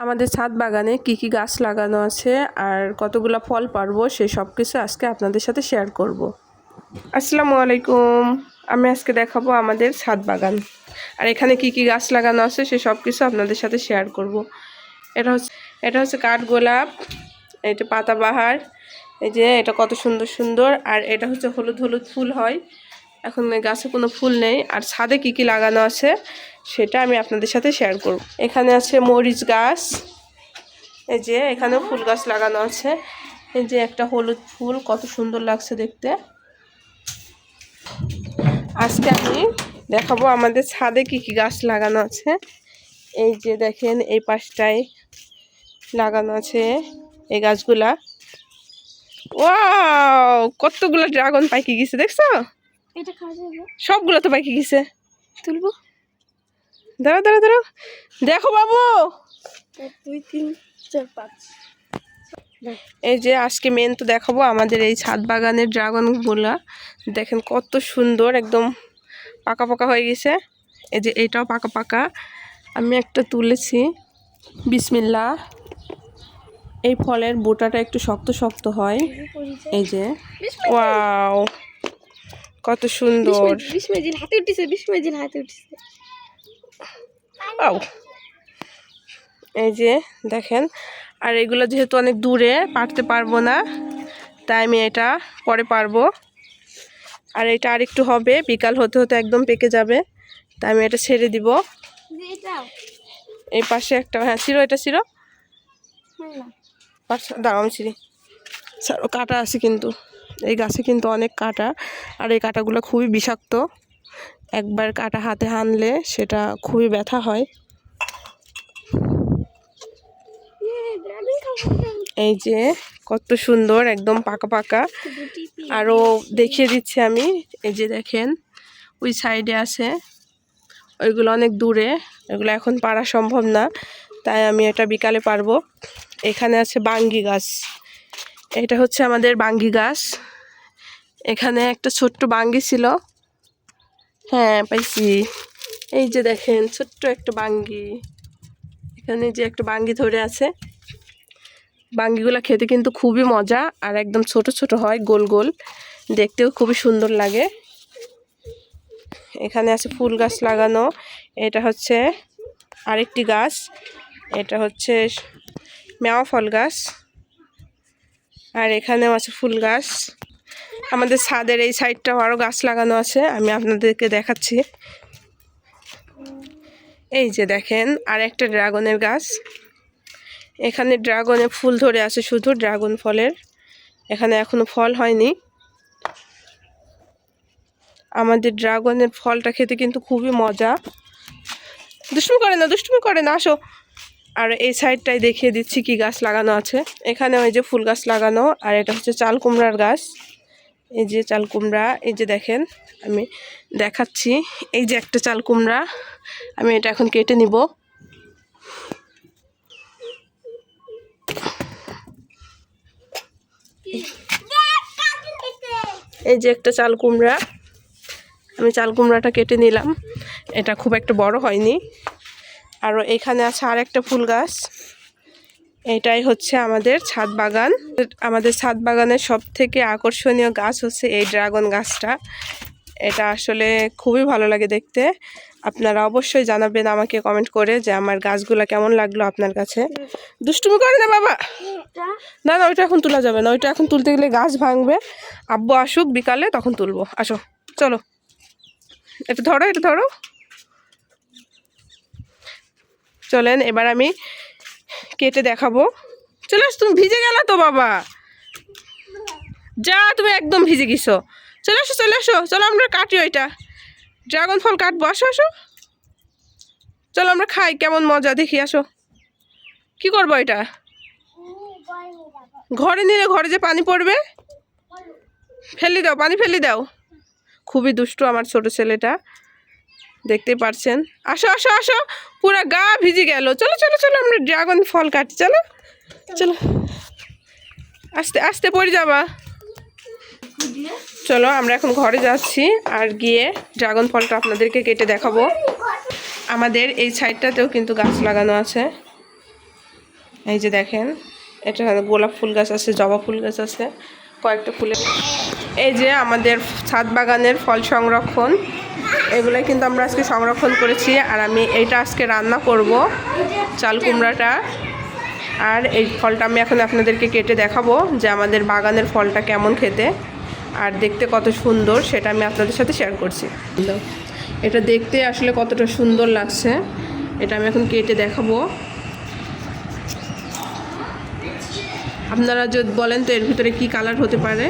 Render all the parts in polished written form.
আমাদের ছাদ বাগানে কি কি গাছ লাগানো আছে আর কতগুলা ফল পারবো সেই সব কিছু আজকে আপনাদের সাথে শেয়ার করব। আসসালামু আলাইকুম। আমি আজকে দেখাবো আমাদের ছাদ বাগান আর এখানে কি কি গাছ লাগানো আছে সেই সব কিছু আপনাদের সাথে শেয়ার করব। এটা হচ্ছে কাঠগোলাপ, এটা পাতাবাহার, এই যে এটা কত সুন্দর সুন্দর, আর এটা হচ্ছে হলুদ হলুদ ফুল হয়। এখন গাছে কোনো ফুল নেই। আর ছাদে কি কি লাগানো আছে সেটা আমি আপনাদের সাথে শেয়ার করব। এখানে আছে মরিচ গাছ, এই যে এখানেও ফুল গাছ লাগানো আছে। এই যে একটা হলুদ ফুল, কত সুন্দর লাগছে দেখতে। আজকে আমি দেখাবো আমাদের ছাদে কি কি গাছ লাগানো আছে। এই যে দেখেন এই পাশটায় লাগানো আছে এই গাছগুলা। ওয়াও, কতগুলো ড্রাগন পাইকে গেছে দেখছো? সবগুলো তো পাইকে গেছে। তুলবো, দাঁড়াও দাঁড়াও দাঁড়াও, দেখো বাবু। 2 3 4 5। এই যে আজকে মেন তো দেখাবো আমাদের এই ছাদ বাগানের ড্রাগনগুলা। দেখেন কত সুন্দর, একদম পাকা পাকা হয়ে গেছে। এই যে এটাও পাকা পাকা, আমি একটা তুলেছি। বিসমিল্লাহ। এই ফলের বোটাটা একটু শক্ত শক্ত হয়। এই যে ওয়াও, কত সুন্দর। এই যে দেখেন, আর এগুলো যেহেতু অনেক দূরে পারতে পারবো না, তাই আমি এটা পরে পারবো। আর এটা আরেকটু হবে, বিকাল হতে হতে একদম পেকে যাবে, তাই আমি এটা ছেড়ে দিব। এই পাশে একটা, হ্যাঁ ছিঁড়ো, এটা ছিঁড়ো। দাঁড়াও আমি ছিঁড়ি। কাঁটা আছে কিন্তু, এই গাছে কিন্তু অনেক কাঁটা, আর এই কাঁটাগুলো খুবই বিষাক্ত। একবার কাঁটা হাতে হানলে সেটা খুবই ব্যথা হয়। এই যে কত সুন্দর, একদম পাকা পাকা। আরও দেখিয়ে দিচ্ছি আমি। এই যে দেখেন ওই সাইডে আছে, ওইগুলো অনেক দূরে, এগুলো এখন পারা সম্ভব না, তাই আমি এটা বিকালে পারবো। এখানে আছে বাঙ্গি গাছ, এটা হচ্ছে আমাদের বাঙ্গি গাছ। এখানে একটা ছোট্ট বাঙ্গি ছিল, হ্যাঁ পাইছি। এই যে দেখেন ছোট্ট একটা বাঙ্গি, এখানে যে একটা বাঙ্গি ধরে আছে। বাঙ্গিগুলো খেতে কিন্তু খুবই মজা, আর একদম ছোট ছোট হয়, গোল গোল, দেখতেও খুবই সুন্দর লাগে। এখানে আছে ফুল গাছ লাগানো, এটা হচ্ছে আরেকটি গাছ, এটা হচ্ছে মেওয়া ফল গাছ। আর এখানেও আছে ফুল গাছ। আমাদের ছাদের এই সাইডটাও আরও গাছ লাগানো আছে, আমি আপনাদেরকে দেখাচ্ছি। এই যে দেখেন আর একটা ড্রাগনের গাছ, এখানে ড্রাগনের ফুল ধরে আছে, শুধু ড্রাগন ফলের, এখানে এখনো ফল হয়নি। আমাদের ড্রাগনের ফলটা খেতে কিন্তু খুবই মজা। দুষ্টুমি করে না, আসো। আর এই সাইডটাই দেখিয়ে দিচ্ছি কি গাছ লাগানো আছে। এখানে ওই যে ফুল গাছ লাগানো, আর এটা হচ্ছে চাল কুমড়ার গাছ। এই যে চাল কুমড়া, এই যে দেখেন আমি দেখাচ্ছি। এই যে একটা চাল কুমড়া, আমি এটা এখন কেটে নিব। এই যে একটা চাল কুমড়া, আমি চাল কুমড়াটা কেটে নিলাম, এটা খুব একটা বড় হয়নি। আর এখানে আছে আর একটা ফুল গাছ। এটাই হচ্ছে আমাদের ছাদ বাগান। আমাদের ছাদ বাগানের সব থেকে আকর্ষণীয় গাছ হচ্ছে এই ড্রাগন গাছটা। এটা আসলে খুবই ভালো লাগে দেখতে। আপনারা অবশ্যই জানাবেন আমাকে কমেন্ট করে যে আমার গাছগুলো কেমন লাগলো আপনার কাছে। দুষ্টুমি করে না বাবা, না না ওইটা এখন তোলা যাবে না, ওইটা এখন তুলতে গেলে গাছ ভাঙবে। আব্বু আসুক বিকালে, তখন তুলবো। আসো চলো, এটা ধরো, এটা ধরো। চলেন এবার আমি কেটে দেখাবো। চলে আস, তুমি ভিজে গেলা তো বাবা, যা তুমি একদম ভিজে গেছো। চলে আসো চলে আসো, চলো আমরা কাটি ওইটা, ড্রাগন ফল কাটবো। আসো আসো, চলো আমরা খাই, কেমন মজা দেখি। আসো, কি করবো এটা? ঘরে নিলে ঘরে যে পানি পড়বে, ফেলে দাও, পানি ফেলে দাও। খুবই দুষ্টু আমার ছোট ছেলেটা, দেখতে পারছেন। আসো আসো আসো, পুরা গা ভিজে গেল। চলো চলো চলো, আমরা ড্রাগন ফল কাটি, চলো চলো। আস্তে আস্তে পড়ে যাবা। চলো আমরা এখন ঘরে যাচ্ছি, আর গিয়ে ড্রাগন ফলটা আপনাদেরকে কেটে দেখাবো। আমাদের এই সাইডটাতেও কিন্তু গাছ লাগানো আছে। এই যে দেখেন, এটা গোলাপ ফুল গাছ আছে, জবা ফুল গাছ আছে, কয়েকটা ফুলের। এই যে আমাদের ছাদ বাগানের ফল সংরক্ষণ, এগুলাই কিন্তু আমরা আজকে সংরক্ষণ করেছি। আর আমি এইটা আজকে রান্না করব, চাল কুমড়াটা। আর এই ফলটা আমি এখন আপনাদেরকে কেটে দেখাবো যে আমাদের বাগানের ফলটা কেমন খেতে আর দেখতে কত সুন্দর, সেটা আমি আপনাদের সাথে শেয়ার করছি। এটা দেখতে আসলে কতটা সুন্দর লাগছে, এটা আমি এখন কেটে দেখাবো। আপনারা যদি বলেন তো এর ভিতরে কি কালার হতে পারে।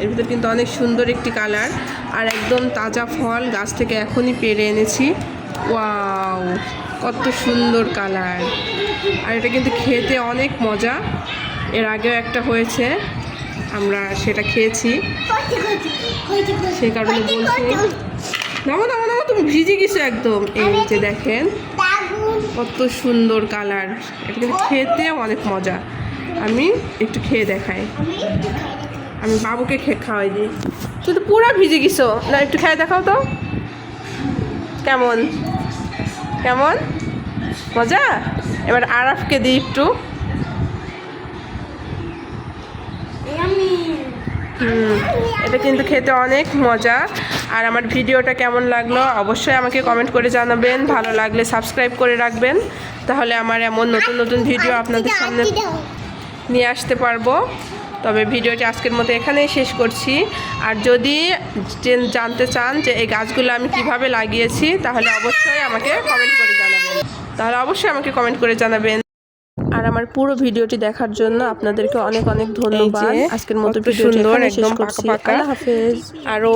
এর ভিতরে কিন্তু অনেক সুন্দর একটি কালার, আর একদম তাজা ফল, গাছ থেকে এখনই পেড়ে এনেছি। ওয়াও, কত সুন্দর কালার! আর এটা কিন্তু খেতে অনেক মজা। এর আগেও একটা হয়েছে, আমরা সেটা খেয়েছি, সেই কারণে বলছি। নামো নামো নামো, তুমি ভিজে গেছো একদম। এই যে দেখেন কত সুন্দর কালার, এটা কিন্তু খেতে অনেক মজা। আমি একটু খেয়ে দেখাই, আমি বাবুকে খাওয়াই দিই। তুই তো পুরো ভিজে গেছো, না একটু খেয়ে দেখাও তো কেমন কেমন মজা। এবার আরাফকে দিই একটু। এটা কিন্তু খেতে অনেক মজা। আর আমার ভিডিওটা কেমন লাগলো অবশ্যই আমাকে কমেন্ট করে জানাবেন। ভালো লাগলে সাবস্ক্রাইব করে রাখবেন, তাহলে আমার এমন নতুন নতুন ভিডিও আপনাদের সামনে নিয়ে আসতে পারবো। তবে ভিডিওটি আজকের মতো এখানেই শেষ করছি। আর যদি জানতে চান যে এই গাছগুলো আমি কিভাবে লাগিয়েছি, তাহলে অবশ্যই আমাকে কমেন্ট করে জানাবেন। আর আমার পুরো ভিডিওটি দেখার জন্য আপনাদেরকে অনেক অনেক ধন্যবাদ। আজকের মতো ভিডিওটি এখানেই শেষ করছি। আল্লাহ হাফেজ। আরও